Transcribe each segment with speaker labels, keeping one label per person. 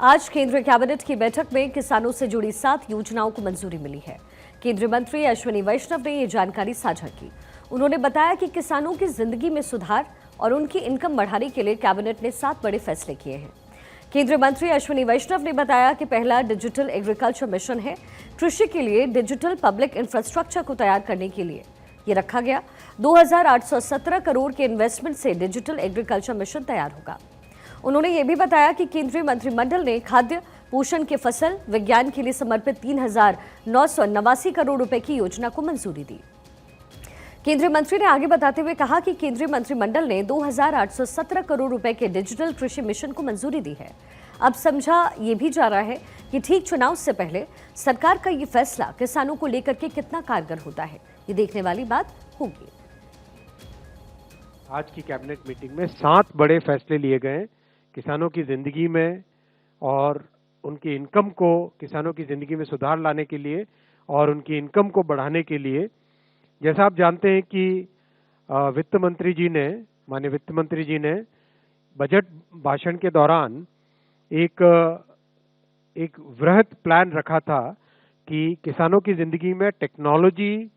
Speaker 1: आज केंद्रीय कैबिनेट की बैठक में किसानों से जुड़ी 7 योजनाओं को मंजूरी मिली है। केंद्रीय मंत्री अश्विनी वैष्णव ने ये जानकारी साझा की। उन्होंने बताया कि किसानों की जिंदगी में सुधार और उनकी इनकम बढ़ाने के लिए कैबिनेट ने 7 बड़े फैसले किए हैं। केंद्रीय मंत्री अश्विनी वैष्णव ने बताया कि पहला डिजिटल एग्रीकल्चर मिशन है। कृषि के लिए डिजिटल पब्लिक इंफ्रास्ट्रक्चर को तैयार करने के लिए ये रखा गया। 2817 करोड़ के इन्वेस्टमेंट से डिजिटल एग्रीकल्चर मिशन तैयार होगा। उन्होंने ये भी बताया कि केंद्रीय मंत्रिमंडल ने खाद्य पोषण के फसल विज्ञान के लिए समर्पित 3,989 करोड़ रुपए की योजना को मंजूरी दी। केंद्रीय मंत्री ने आगे बताते हुए कहा कि केंद्रीय मंत्रिमंडल ने 2,817 करोड़ रुपए के डिजिटल कृषि मिशन को मंजूरी दी है। अब समझा ये भी जा रहा है कि ठीक चुनाव से पहले सरकार का ये फैसला किसानों को लेकर के कितना कारगर होता है, ये देखने वाली बात होगी।
Speaker 2: आज की कैबिनेट मीटिंग में 7 बड़े फैसले लिए गए किसानों की जिंदगी में और उनकी इनकम को, किसानों की जिंदगी में सुधार लाने के लिए और उनकी इनकम को बढ़ाने के लिए। जैसा आप जानते हैं कि वित्त मंत्री जी ने, माननीय वित्त मंत्री जी ने बजट भाषण के दौरान एक वृहद प्लान रखा था कि किसानों की जिंदगी में टेक्नोलॉजी,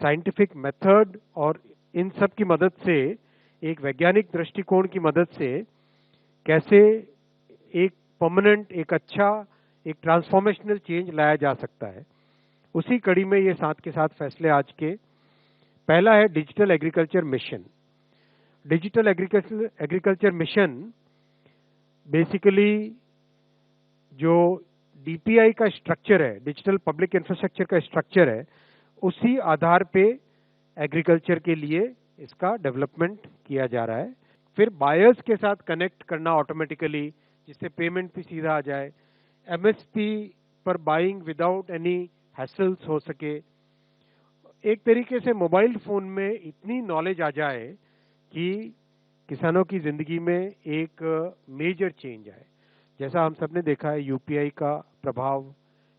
Speaker 2: साइंटिफिक मेथड और इन सब की मदद से, एक वैज्ञानिक दृष्टिकोण की मदद से कैसे एक परमानेंट, एक अच्छा, एक ट्रांसफॉर्मेशनल चेंज लाया जा सकता है। उसी कड़ी में ये 7 के 7 फैसले आज के। पहला है digital agriculture mission. Digital agriculture mission basically जो डीपीआई का स्ट्रक्चर है, डिजिटल पब्लिक इंफ्रास्ट्रक्चर का स्ट्रक्चर है, उसी आधार पे एग्रीकल्चर के लिए इसका डेवलपमेंट किया जा रहा है। फिर बायर्स के साथ कनेक्ट करना ऑटोमेटिकली, जिससे पेमेंट भी सीधा आ जाए, एमएसपी पर बाइंग विदाउट एनी हैसल्स हो सके। एक तरीके से मोबाइल फोन में इतनी नॉलेज आ जाए कि किसानों की जिंदगी में एक मेजर चेंज आए। जैसा हम सब ने देखा है, यूपीआई का प्रभाव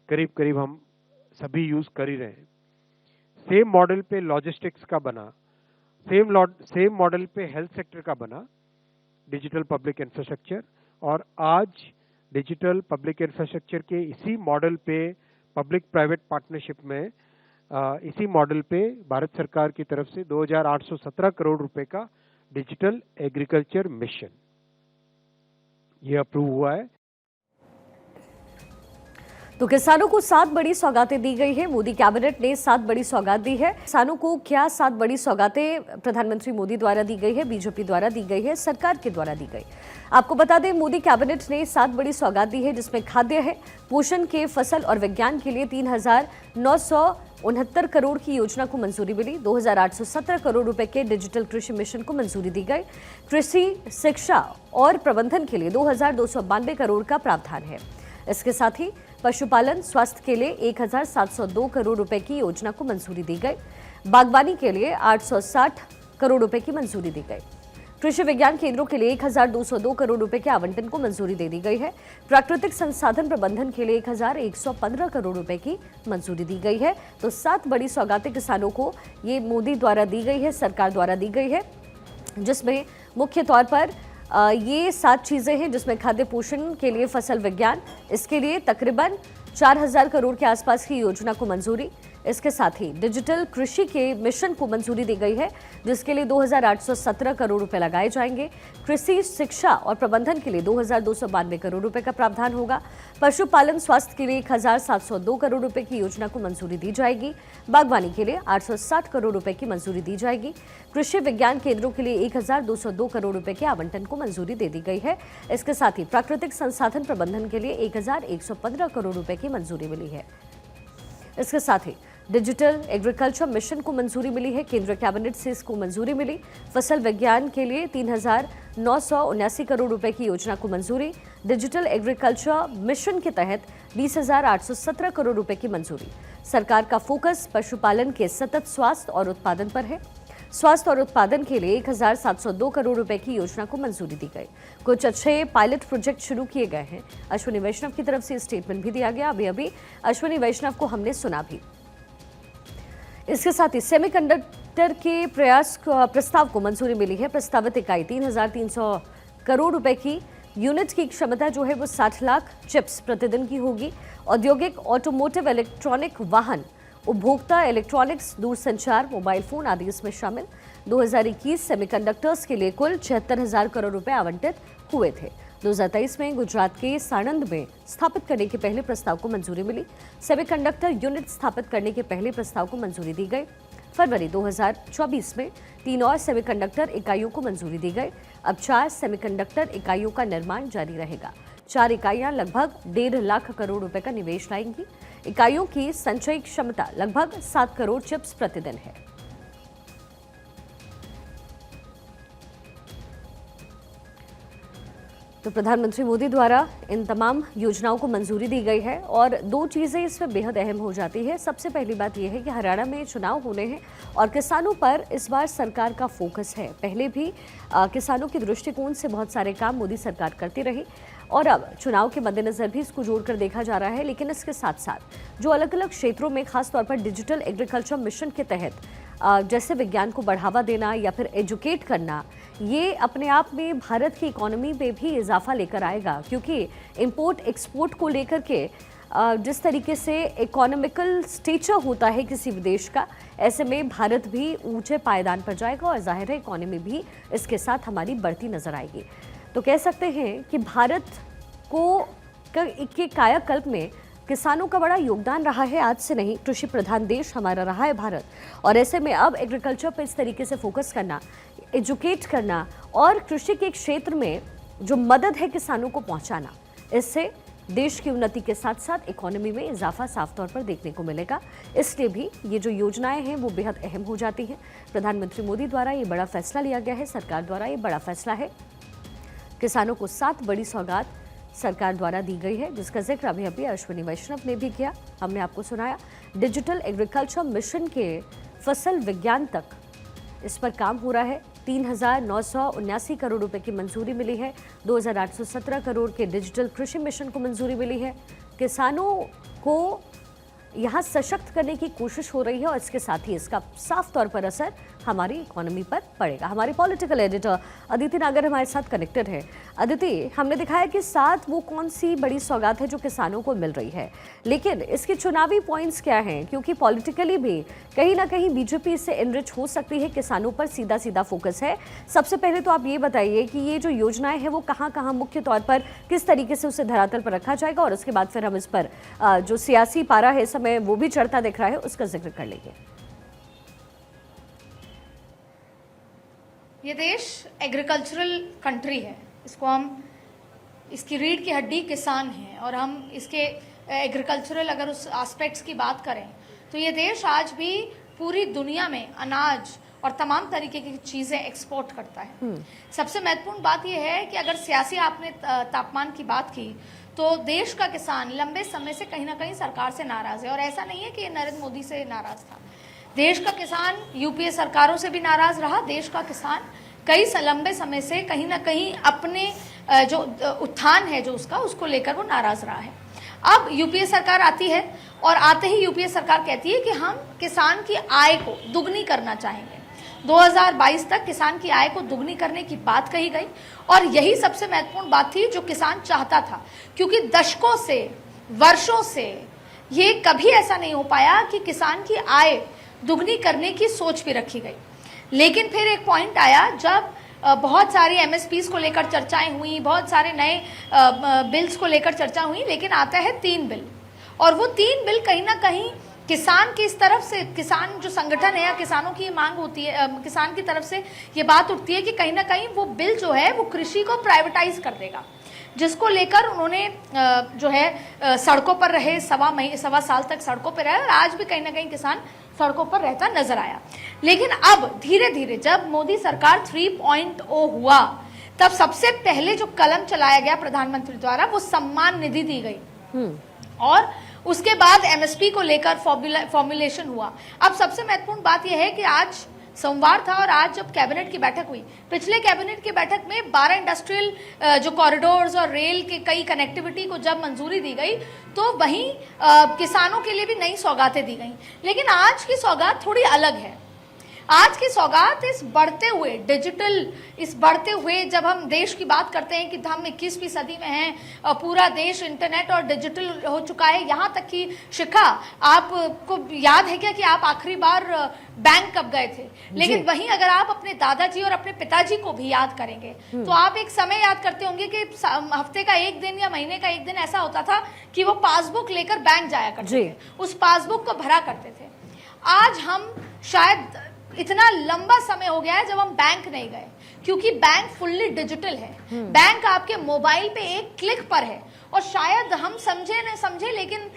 Speaker 2: करीब करीब हम सभी यूज कर ही रहे हैं। सेम मॉडल पे लॉजिस्टिक्स का बना, सेम मॉडल पे हेल्थ सेक्टर का बना डिजिटल पब्लिक इंफ्रास्ट्रक्चर, और आज डिजिटल पब्लिक इंफ्रास्ट्रक्चर के इसी मॉडल पे पब्लिक प्राइवेट पार्टनरशिप में इसी मॉडल पे भारत सरकार की तरफ से 2,817 करोड़ रुपए का डिजिटल एग्रीकल्चर मिशन ये अप्रूव हुआ है।
Speaker 1: तो किसानों को 7 बड़ी सौगातें दी गई है। मोदी कैबिनेट ने 7 बड़ी सौगात दी है। किसानों को क्या 7 बड़ी सौगातें प्रधानमंत्री मोदी द्वारा दी गई है, बीजेपी द्वारा दी गई है, सरकार के द्वारा दी गई। आपको बता दें, मोदी कैबिनेट ने 7 बड़ी सौगात दी है, जिसमें खाद्य है, पोषण के फसल और विज्ञान के लिए 3,969 करोड़ की योजना को मंजूरी मिली। 2,817 करोड़ रुपए के डिजिटल कृषि मिशन को मंजूरी दी गई। कृषि शिक्षा और प्रबंधन के लिए 2,292 करोड़ का प्रावधान है। इसके साथ ही पशुपालन स्वास्थ्य के लिए 1,702 करोड़ रुपए की योजना को मंजूरी दी गई। बागवानी के लिए 860 करोड़ रुपए की मंजूरी दी गई। कृषि विज्ञान केंद्रों के लिए 1,202 करोड़ रुपए के आवंटन को मंजूरी दे दी गई है। प्राकृतिक संसाधन प्रबंधन के लिए 1,115 करोड़ रुपए की मंजूरी दी गई है। तो 7 बड़ी सौगातें किसानों को ये मोदी द्वारा दी गई है, सरकार द्वारा दी गई है, जिसमें मुख्य तौर पर ये 7 चीजें हैं, जिसमें खाद्य पोषण के लिए फसल विज्ञान, इसके लिए तकरीबन 4,000 करोड़ के आसपास की योजना को मंजूरी। इसके साथ ही डिजिटल कृषि के मिशन को मंजूरी दी गई है, जिसके लिए 2,817 करोड़ रुपए लगाए जाएंगे। कृषि शिक्षा और प्रबंधन के लिए 2,292 करोड़ रुपए का प्रावधान होगा। पशुपालन स्वास्थ्य के लिए 1,702 करोड़ रुपए की योजना को मंजूरी दी जाएगी। बागवानी के लिए 860 करोड़ रुपए की मंजूरी दी जाएगी। कृषि विज्ञान केंद्रों के लिए 1,202 करोड़ रुपए के आवंटन को मंजूरी दे दी गई है। इसके साथ ही प्राकृतिक संसाधन प्रबंधन के लिए 1,115 करोड़ रुपए की मंजूरी मिली है। इसके साथ ही डिजिटल एग्रीकल्चर मिशन को मंजूरी मिली है। केंद्रीय कैबिनेट से इसको मंजूरी मिली। फसल विज्ञान के लिए 3,979 करोड़ रुपए की योजना को मंजूरी। डिजिटल एग्रीकल्चर मिशन के तहत 20,817 करोड़ रुपए की मंजूरी। सरकार का फोकस पशुपालन के सतत स्वास्थ्य और उत्पादन पर है। स्वास्थ्य और उत्पादन के लिए 1,702 करोड़ रुपए की योजना को मंजूरी दी गई। कुछ अच्छे पायलट प्रोजेक्ट शुरू किए गए हैं। अश्विनी वैष्णव की तरफ से स्टेटमेंट भी दिया गया। अभी अश्विनी वैष्णव को हमने सुना भी। इसके साथ ही सेमीकंडक्टर के प्रस्ताव को मंजूरी मिली है। प्रस्तावित इकाई 3,300 करोड़ रुपए की यूनिट की क्षमता जो है वो 60 लाख चिप्स प्रतिदिन की होगी। औद्योगिक, ऑटोमोटिव, इलेक्ट्रॉनिक वाहन, उपभोक्ता इलेक्ट्रॉनिक्स, दूरसंचार, मोबाइल फोन आदि इसमें शामिल। 2021 सेमीकंडक्टर्स के लिए कुल 76,000 करोड़ रुपए आवंटित हुए थे। 2023 में गुजरात के साणंद में स्थापित करने के पहले प्रस्ताव को मंजूरी मिली। सेमीकंडक्टर यूनिट स्थापित करने के पहले प्रस्ताव को मंजूरी दी गई। फरवरी 2024 में 3 और सेमीकंडक्टर इकाइयों को मंजूरी दी गई। अब 4 सेमीकंडक्टर इकाइयों का निर्माण जारी रहेगा। 4 इकाइयां लगभग 1.5 लाख करोड़ रुपए का निवेश लाएंगी। इकाइयों की संचयी क्षमता लगभग 7 करोड़ चिप्स प्रतिदिन है। तो प्रधानमंत्री मोदी द्वारा इन तमाम योजनाओं को मंजूरी दी गई है और 2 चीज़ें इसमें बेहद अहम हो जाती है। सबसे पहली बात यह है कि हरियाणा में चुनाव होने हैं और किसानों पर इस बार सरकार का फोकस है। पहले भी किसानों के दृष्टिकोण से बहुत सारे काम मोदी सरकार करती रही और अब चुनाव के मद्देनजर भी इसको जोड़कर देखा जा रहा है। लेकिन इसके साथ साथ जो अलग अलग क्षेत्रों में खासतौर पर डिजिटल एग्रीकल्चर मिशन के तहत जैसे विज्ञान को बढ़ावा देना या फिर एजुकेट करना, ये अपने आप में भारत की इकोनॉमी में भी इजाफा लेकर आएगा, क्योंकि इंपोर्ट एक्सपोर्ट को लेकर के जिस तरीके से इकोनॉमिकल स्टेचर होता है किसी देश का, ऐसे में भारत भी ऊंचे पायदान पर जाएगा और जाहिर है इकोनॉमी भी इसके साथ हमारी बढ़ती नजर आएगी। तो कह सकते हैं कि भारत को के कायाकल्प में किसानों का बड़ा योगदान रहा है। आज से नहीं, कृषि प्रधान देश हमारा रहा है भारत, और ऐसे में अब एग्रीकल्चर पर इस तरीके से फोकस करना, एजुकेट करना और कृषि के क्षेत्र में जो मदद है किसानों को पहुंचाना, इससे देश की उन्नति के साथ साथ इकोनॉमी में इजाफा साफ तौर पर देखने को मिलेगा। इसलिए भी ये जो योजनाएं हैं वो बेहद अहम हो जाती हैं। प्रधानमंत्री मोदी द्वारा ये बड़ा फैसला लिया गया है, सरकार द्वारा ये बड़ा फैसला है। किसानों को 7 बड़ी सौगात सरकार द्वारा दी गई है, जिसका जिक्र अभी अश्विनी वैष्णव ने भी किया। हमने आपको सुनाया डिजिटल एग्रीकल्चर मिशन के फसल विज्ञान तक इस पर काम हो रहा है। 3,979 करोड़ रुपए की मंजूरी मिली है। 2,817 करोड़ के डिजिटल कृषि मिशन को मंजूरी मिली है। किसानों को यहाँ सशक्त करने की कोशिश हो रही है और इसके साथ ही इसका साफ तौर पर असर हमारी इकोनॉमी पर पड़ेगा। हमारे पॉलिटिकल एडिटर अदिति नागर हमारे साथ कनेक्टेड है। अदिति, हमने दिखाया कि 7 वो कौन सी बड़ी सौगात है जो किसानों को मिल रही है, लेकिन इसके चुनावी पॉइंट्स क्या हैं? क्योंकि पॉलिटिकली भी कहीं ना कहीं बीजेपी इससे एनरिच हो सकती है, किसानों पर सीधा सीधा फोकस है। सबसे पहले तो आप ये बताइए कि ये जो योजनाएं हैं वो कहाँ कहाँ मुख्य तौर पर किस तरीके से उसे धरातल पर रखा जाएगा, और उसके बाद फिर हम इस पर जो सियासी पारा है इस समय वो भी चढ़ता दिख रहा है, उसका जिक्र कर लेंगे।
Speaker 3: ये देश एग्रीकल्चरल कंट्री है, इसको हम, इसकी रीढ़ की हड्डी किसान हैं, और हम इसके एग्रीकल्चरल अगर उस एस्पेक्ट्स की बात करें तो ये देश आज भी पूरी दुनिया में अनाज और तमाम तरीके की चीज़ें एक्सपोर्ट करता है। सबसे महत्वपूर्ण बात यह है कि अगर सियासी आपने तापमान की बात की तो देश का किसान लंबे समय से कहीं ना कहीं सरकार से नाराज़ है, और ऐसा नहीं है कि नरेंद्र मोदी से नाराज़ था। देश का किसान यूपीए सरकारों से भी नाराज़ रहा। देश का किसान कई लंबे समय से कहीं ना कहीं अपने जो उत्थान है जो उसको लेकर वो नाराज़ रहा है। अब यूपीए सरकार आती है और आते ही यूपीए सरकार कहती है कि हम किसान की आय को दुगनी करना चाहेंगे। 2022 तक किसान की आय को दुगनी करने की बात कही गई, और यही सबसे महत्वपूर्ण बात थी जो किसान चाहता था, क्योंकि दशकों से, वर्षों से ये कभी ऐसा नहीं हो पाया कि किसान की आय दुगनी करने की सोच भी रखी गई। लेकिन फिर एक पॉइंट आया जब बहुत सारी एमएसपीज को लेकर चर्चाएं हुई, बहुत सारे नए बिल्स को लेकर चर्चा हुई, लेकिन आता है 3 बिल, और वो 3 बिल कहीं ना कहीं किसान की इस तरफ से, किसान जो संगठन है या किसानों की मांग होती है, किसान की तरफ से ये बात उठती है कि कहीं ना कहीं वो बिल जो है वो कृषि को प्राइवेटाइज कर देगा, जिसको लेकर उन्होंने जो है सड़कों पर रहे, 1.25 साल तक सड़कों पर रहे, और आज भी कहीं ना कहीं किसान सड़कों पर रहता नजर आया। लेकिन अब धीरे धीरे जब मोदी सरकार 3.0 हुआ, तब सबसे पहले जो कलम चलाया गया प्रधानमंत्री द्वारा वो सम्मान निधि दी गई, और उसके बाद एमएसपी को लेकर फॉर्मुलेशन हुआ। अब सबसे महत्वपूर्ण बात यह है कि आज सोमवार था और आज जब कैबिनेट की बैठक हुई, पिछले कैबिनेट की बैठक में 12 इंडस्ट्रियल जो कॉरिडोर्स और रेल के कई कनेक्टिविटी को जब मंजूरी दी गई तो वहीं किसानों के लिए भी नई सौगातें दी गई। लेकिन आज की सौगात थोड़ी अलग है। आज की सौगात इस बढ़ते हुए जब हम देश की बात करते हैं कि हम 21वीं सदी में हैं, पूरा देश इंटरनेट और डिजिटल हो चुका है, यहाँ तक कि शिखा, आपको याद है क्या कि आप आखिरी बार बैंक कब गए थे? लेकिन वहीं अगर आप अपने दादाजी और अपने पिताजी को भी याद करेंगे तो आप एक समय याद करते होंगे कि हफ्ते का एक दिन या महीने का एक दिन ऐसा होता था कि वो पासबुक लेकर बैंक जाया करते थे, उस पासबुक को भरा करते थे। आज हम शायद इतना लंबा समय हो गया है जब हम बैंक नहीं गए, क्योंकि बैंक फुल्ली डिजिटल है। बैंक आपके मोबाइल पे एक क्लिक पर है। और शायद हम समझे न समझे, लेकिन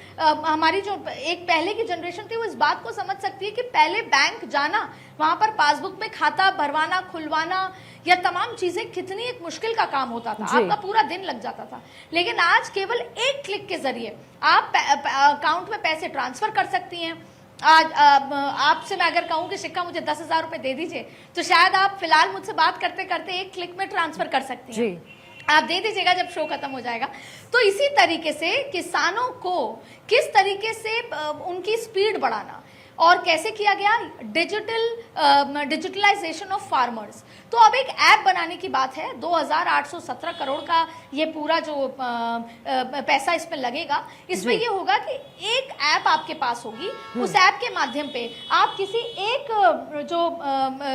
Speaker 3: हमारी जो एक पहले की जनरेशन थी वो इस बात को समझ सकती है कि पहले बैंक जाना, वहां पर पासबुक में खाता भरवाना, खुलवाना या तमाम चीजें कितनी एक मुश्किल का काम होता था, आपका पूरा दिन लग जाता था। लेकिन आज केवल एक क्लिक के जरिए आप अकाउंट में पैसे ट्रांसफर कर सकती हैं। आज आपसे मैं अगर कहूं कि शिक्का मुझे 10,000 रुपए दे दीजिए, तो शायद आप फिलहाल मुझसे बात करते करते एक क्लिक में ट्रांसफर कर सकती हैं। आप दे दीजिएगा जब शो खत्म हो जाएगा। तो इसी तरीके से किसानों को किस तरीके से उनकी स्पीड बढ़ाना और कैसे किया गया, डिजिटलाइजेशन ऑफ फार्मर्स। तो अब एक ऐप बनाने की बात है। 2,817 करोड़ का ये पूरा जो पैसा इसमें लगेगा, इसमें ये होगा कि एक ऐप आपके पास होगी, उस ऐप के माध्यम पे आप किसी एक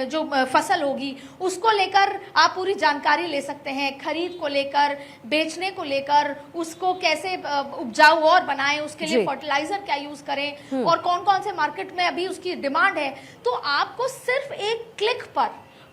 Speaker 3: जो फसल होगी उसको लेकर आप पूरी जानकारी ले सकते हैं, खरीद को लेकर, बेचने को लेकर, उसको कैसे उपजाऊ और बनाएं, उसके लिए फर्टिलाइजर क्या यूज करें और कौन कौन से मार्केट में अभी उसकी डिमांड है। तो आपको सिर्फ एक क्लिक पर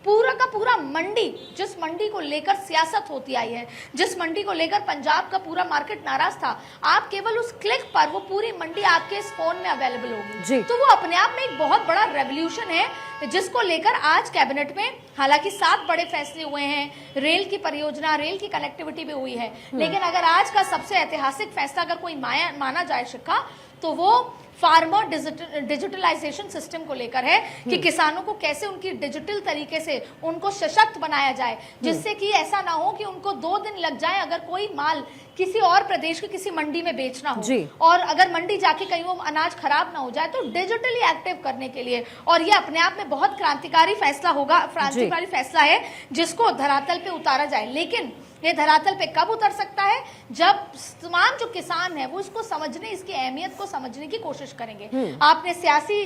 Speaker 3: पूरा का पूरा मंडी, जिस मंडी को लेकर सियासत होती आई है, जिस मंडी को लेकर पंजाब का पूरा मार्केट नाराज था, आप केवल उस क्लिक पर वो पूरी मंडी आपके इस फोन में अवेलेबल होगी। तो वो अपने आप में एक बहुत बड़ा रेवोल्यूशन है, जिसको लेकर आज कैबिनेट में हालांकि 7 बड़े फैसले हुए हैं। रेल की परियोजना, रेल की कनेक्टिविटी भी हुई है। लेकिन अगर आज का सबसे ऐतिहासिक फैसला अगर कोई माना जाए शिखा, तो वो फार्मर डिजिटलाइजेशन सिस्टम को लेकर है कि किसानों को कैसे उनकी डिजिटल तरीके से उनको सशक्त बनाया जाए, जिससे कि ऐसा ना हो कि उनको 2 दिन लग जाए अगर कोई माल किसी और प्रदेश की किसी मंडी में बेचना हो, और अगर मंडी जाके कहीं वो अनाज खराब ना हो जाए। तो डिजिटली एक्टिव करने के लिए, और ये अपने आप में बहुत क्रांतिकारी फैसला होगा, क्रांतिकारी फैसला है जिसको धरातल पे उतारा जाए। लेकिन ये धरातल पे कब उतर सकता है? जब तमाम जो किसान है वो इसको समझने, इसकी अहमियत को समझने की कोशिश करेंगे। आपने सियासी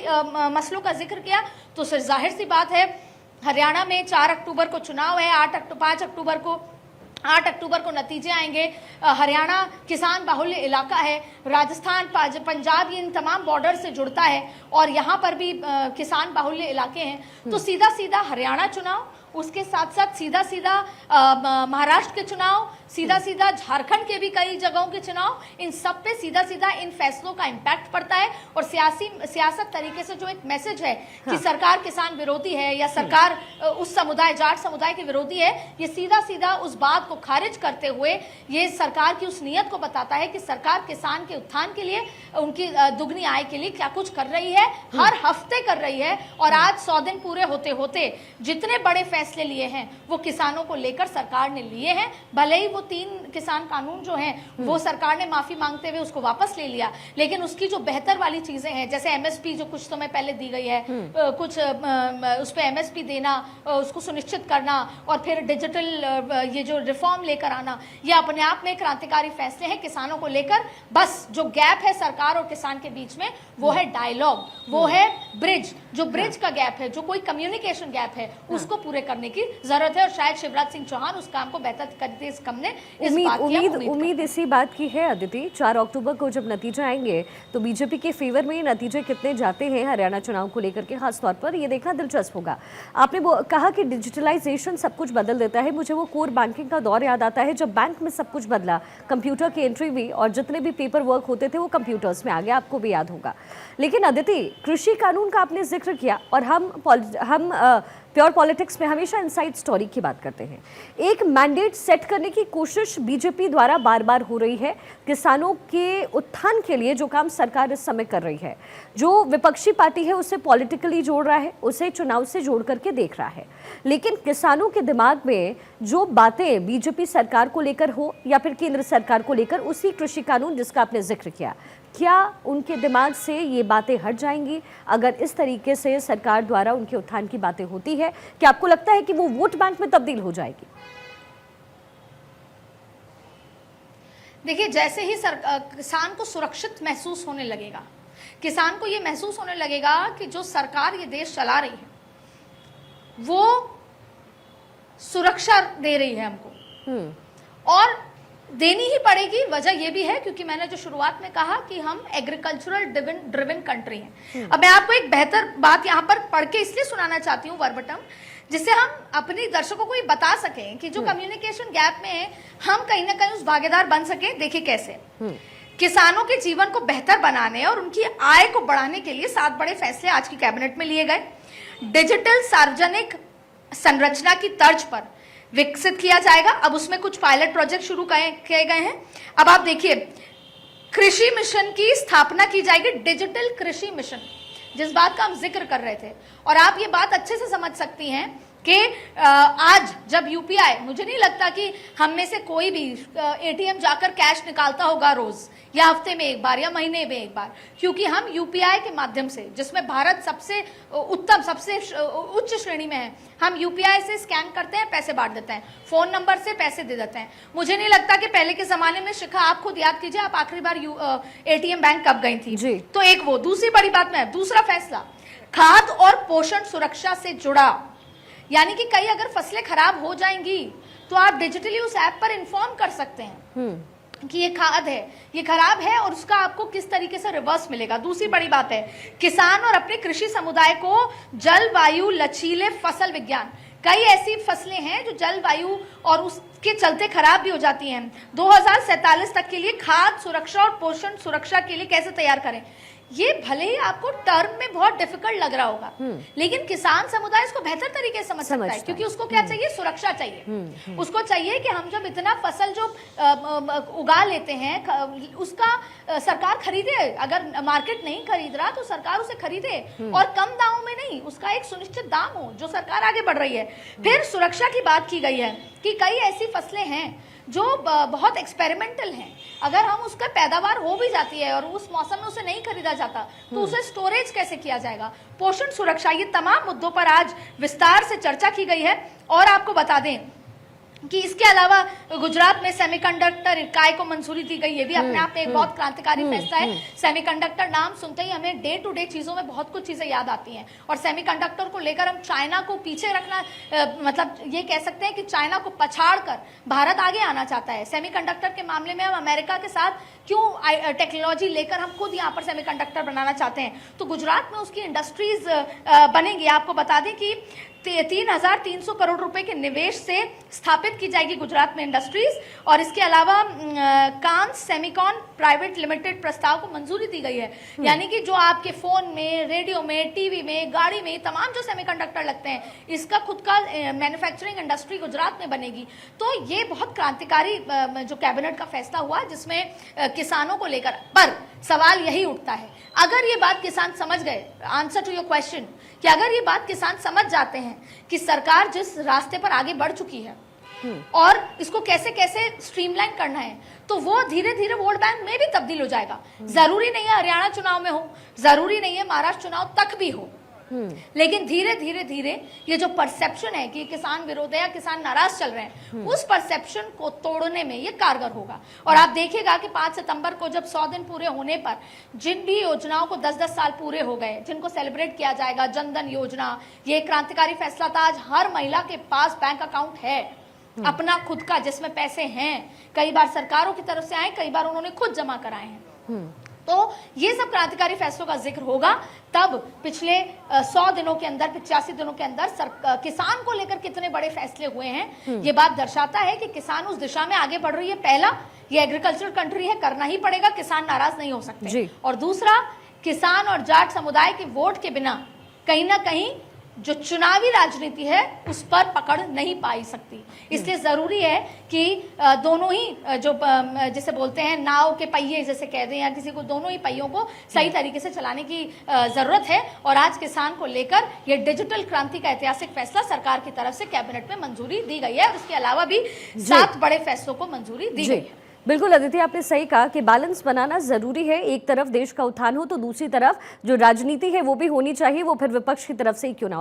Speaker 3: मसलों का जिक्र किया, तो फिर जाहिर सी बात है हरियाणा में 4 अक्टूबर को चुनाव है, 8 अक्टूबर को नतीजे आएंगे। हरियाणा किसान बाहुल्य इलाका है, राजस्थान, पंजाब, इन तमाम बॉर्डर से जुड़ता है और यहाँ पर भी किसान बाहुल्य इलाके हैं। तो सीधा सीधा हरियाणा चुनाव, उसके साथ साथ सीधा सीधा महाराष्ट्र के चुनाव, सीधा सीधा झारखंड के भी कई जगहों के चुनाव, इन सब पे सीधा सीधा इन फैसलों का इम्पैक्ट पड़ता है। और सियासत तरीके से जो एक मैसेज है कि सरकार किसान विरोधी है या सरकार उस समुदाय, जाट समुदाय के विरोधी है, ये सीधा सीधा उस बात को खारिज करते हुए ये सरकार की उस नीयत को बताता है कि सरकार किसान के उत्थान के लिए, उनकी दुगनी आय के लिए क्या कुछ कर रही है, हर हफ्ते कर रही है। और आज 100 दिन पूरे होते होते जितने बड़े फैसले लिए हैं वो किसानों को लेकर सरकार ने लिए हैं। भले ही वो 3 किसान कानून जो हैं वो सरकार ने माफी मांगते हुए उसको वापस ले लिया, लेकिन उसकी जो बेहतर वाली चीजें हैं, जैसे एमएसपी जो कुछ समय पहले दी गई है, कुछ उस पे एमएसपी देना, उसको सुनिश्चित करना, और फिर डिजिटल ये जो रिफॉर्म लेकर आना, ये अपने आप में क्रांतिकारी फैसले हैं किसानों को लेकर। बस जो गैप है सरकार और किसान के बीच में वो है डायलॉग, वो है ब्रिज, जो ब्रिज का गैप है, जो कोई कम्युनिकेशन गैप है, उसको पूरे करने की जरूरत है। और शायद शिवराज सिंह चौहान उस काम को बेहतर करते इस कम ने उम्मीद
Speaker 1: इसी बात की है। अदिति, 4 अक्टूबर को जब नतीजे आएंगे तो बीजेपी के फेवर में नतीजे कितने जाते हैं हरियाणा चुनाव को लेकर के, खास तौर पर ये देखना दिलचस्प होगा। आपने वो कहा कि डिजिटलाइजेशन सब कुछ बदल देता है। मुझे वो कोर बैंकिंग का दौर याद आता है जब बैंक में सब कुछ बदला, कंप्यूटर की एंट्री हुई और जितने भी पेपर वर्क होते थे वो कंप्यूटर्स में आ गया, आपको भी याद होगा। लेकिन अदिति, कृषि कानून का आपने जिक्र किया और हम प्योर पॉलिटिक्स में हमेशा इनसाइड स्टोरी की बात करते हैं। एक मैंडेट सेट करने की कोशिश बीजेपी द्वारा बार बार हो रही है किसानों के उत्थान के लिए, जो काम सरकार इस समय कर रही है। जो विपक्षी पार्टी है उसे पॉलिटिकली जोड़ रहा है, उसे चुनाव से जोड़ करके देख रहा है। लेकिन किसानों के दिमाग में जो बातें बीजेपी सरकार को लेकर हो या फिर केंद्र सरकार को लेकर, उसी कृषि कानून जिसका आपने जिक्र किया, क्या उनके दिमाग से ये बातें हट जाएंगी अगर इस तरीके से सरकार द्वारा उनके उत्थान की बातें होती है? क्या आपको लगता है कि वो वोट बैंक में तब्दील हो जाएगी?
Speaker 3: देखिए, जैसे ही किसान को सुरक्षित महसूस होने लगेगा, किसान को ये महसूस होने लगेगा कि जो सरकार ये देश चला रही है वो सुरक्षा दे रही है हमको, और देनी ही पड़ेगी। वजह ये भी है क्योंकि मैंने जो शुरुआत में कहा कि हम एग्रीकल्चरल ड्रिवन कंट्री हैं। अब मैं आपको एक बेहतर बात यहाँ पर पढ़ के इसलिए सुनाना चाहती हूँ वर्बटम, जिससे हम अपने दर्शकों को ये बता सकें कि जो कम्युनिकेशन गैप में है हम कहीं ना कहीं उस भागीदार बन सके। देखिए कैसे किसानों के जीवन को बेहतर बनाने और उनकी आय को बढ़ाने के लिए 7 बड़े फैसले आज की कैबिनेट में लिए गए। डिजिटल सार्वजनिक संरचना की तर्ज पर विकसित किया जाएगा। अब उसमें कुछ पायलट प्रोजेक्ट शुरू किए गए हैं। अब आप देखिए, कृषि मिशन की स्थापना की जाएगी, डिजिटल कृषि मिशन, जिस बात का हम जिक्र कर रहे थे। और आप ये बात अच्छे से समझ सकती हैं कि आज जब यूपीआई, मुझे नहीं लगता कि हम में से कोई भी एटीएम जाकर कैश निकालता होगा रोज या हफ्ते में एक बार या महीने में एक बार, क्योंकि हम यूपीआई के माध्यम से, जिसमें भारत सबसे उत्तम, सबसे उच्च श्रेणी में है, हम यूपीआई से स्कैन करते हैं, पैसे बांट देते हैं, फोन नंबर से पैसे दे देते हैं। मुझे नहीं लगता कि पहले के जमाने में, शिखा आप खुद याद कीजिए, आप आखिरी बार एटीएम बैंक कब गई थी
Speaker 1: जी।
Speaker 3: तो एक वो। दूसरी बड़ी बात में, दूसरा फैसला खाद्य और पोषण सुरक्षा से जुड़ा, यानी कि कई अगर फसलें खराब हो जाएंगी तो आप डिजिटली उस ऐप पर इन्फॉर्म कर सकते हैं कि ये खाद है, ये खराब है, और उसका आपको किस तरीके से रिवर्स मिलेगा। दूसरी बड़ी बात है, किसान और अपने कृषि समुदाय को जलवायु लचीले फसल विज्ञान, कई ऐसी फसलें हैं जो जलवायु और उसके चलते खराब भी हो जाती हैं, 2047 तक के लिए खाद्य सुरक्षा और पोषण सुरक्षा के लिए कैसे तैयार करें। ये भले ही आपको टर्म में बहुत डिफिकल्ट लग रहा होगा, लेकिन किसान समुदाय इसको बेहतर तरीके से समझ सकता है, क्योंकि उसको क्या चाहिए, सुरक्षा चाहिए। उसको चाहिए कि हम जब इतना फसल जो उगा लेते हैं उसका सरकार खरीदे, अगर मार्केट नहीं खरीद रहा तो सरकार उसे खरीदे, और कम दामों में नहीं, उसका एक सुनिश्चित दाम हो जो सरकार आगे बढ़ रही है। फिर सुरक्षा की बात की गई है कि कई ऐसी फसलें हैं जो बहुत एक्सपेरिमेंटल हैं, अगर हम उसका पैदावार हो भी जाती है और उस मौसम में उसे नहीं खरीदा जाता तो उसे स्टोरेज कैसे किया जाएगा, पोषण सुरक्षा, ये तमाम मुद्दों पर आज विस्तार से चर्चा की गई है। और आपको बता दें कि इसके अलावा गुजरात में सेमीकंडक्टर इकाई को मंजूरी दी गई, ये भी अपने आप में एक बहुत क्रांतिकारी फैसला है। सेमीकंडक्टर नाम सुनते ही हमें डे टू डे चीजों में बहुत कुछ चीजें याद आती हैं, और सेमीकंडक्टर को लेकर हम चाइना को पीछे रखना, मतलब ये कह सकते हैं कि चाइना को पछाड़ कर भारत आगे आना चाहता है। सेमीकंडक्टर के मामले में हम अमेरिका के साथ क्यों टेक्नोलॉजी लेकर हम खुद यहाँ पर सेमीकंडक्टर बनाना चाहते हैं, तो गुजरात में उसकी इंडस्ट्रीज बनेंगी। आपको बता दें कि 3,300 करोड़ रुपए के निवेश से स्थापित की जाएगी गुजरात में इंडस्ट्रीज। और इसके अलावा कांस सेमिकॉन प्राइवेट लिमिटेड प्रस्ताव को मंजूरी दी गई है, यानी कि जो आपके फोन में, रेडियो में, टीवी में, गाड़ी में, तमाम जो सेमीकंडक्टर लगते हैं, इसका खुद का मैन्युफैक्चरिंग इंडस्ट्री गुजरात में बनेगी। तो ये बहुत क्रांतिकारी जो कैबिनेट का फैसला हुआ, जिसमें किसानों को लेकर, पर सवाल यही उठता है, अगर ये बात किसान समझ गए, आंसर टू योर क्वेश्चन, कि अगर ये बात किसान समझ जाते हैं कि सरकार जिस रास्ते पर आगे बढ़ चुकी है और इसको कैसे कैसे स्ट्रीमलाइन करना है, तो वो धीरे धीरे वोट बैंक में भी तब्दील हो जाएगा। जरूरी नहीं है हरियाणा चुनाव में हो, जरूरी नहीं है महाराष्ट्र चुनाव तक भी हो, लेकिन धीरे धीरे धीरे ये जो परसेप्शन है कि किसान विरोध है या किसान नाराज चल रहे हैं, उस परसेप्शन को तोड़ने में ये कारगर होगा। और आप देखिएगा कि 5 सितंबर को जब 100 दिन पूरे होने पर जिन भी योजनाओं को 10-10 साल पूरे हो गए, जिनको सेलिब्रेट किया जाएगा, जनधन योजना, ये क्रांतिकारी फैसला था। आज हर महिला के पास बैंक अकाउंट है अपना खुद का, जिसमें पैसे हैं, कई बार सरकारों की तरफ से आए, कई बार उन्होंने खुद जमा कराए हैं। तो ये सब क्रांतिकारी फैसलों का जिक्र होगा तब पिछले 100 दिनों के अंदर, 85 दिनों के अंदर किसान को लेकर कितने बड़े फैसले हुए हैं। ये बात दर्शाता है कि किसान उस दिशा में आगे बढ़ रही है। पहला, ये एग्रीकल्चर कंट्री है, करना ही पड़ेगा, किसान नाराज नहीं हो सकते। और दूसरा, किसान और जाट समुदाय के वोट के बिना कहीं ना कहीं जो चुनावी राजनीति है उस पर पकड़ नहीं पाई सकती। इसलिए जरूरी है कि दोनों ही जो जैसे बोलते हैं नाव के पहिए जैसे कह दें, या किसी को, दोनों ही पहियों को सही तरीके से चलाने की जरूरत है। और आज किसान को लेकर ये डिजिटल क्रांति का ऐतिहासिक फैसला सरकार की तरफ से कैबिनेट में मंजूरी दी गई है, और इसके अलावा भी 7 बड़े फैसलों को मंजूरी दी गई है।
Speaker 1: बिल्कुल अदिति, आपने सही कहा कि बैलेंस बनाना जरूरी है। एक तरफ देश का उत्थान हो तो दूसरी तरफ जो राजनीति है वो भी होनी चाहिए, वो फिर विपक्ष की तरफ से ही क्यों ना हो।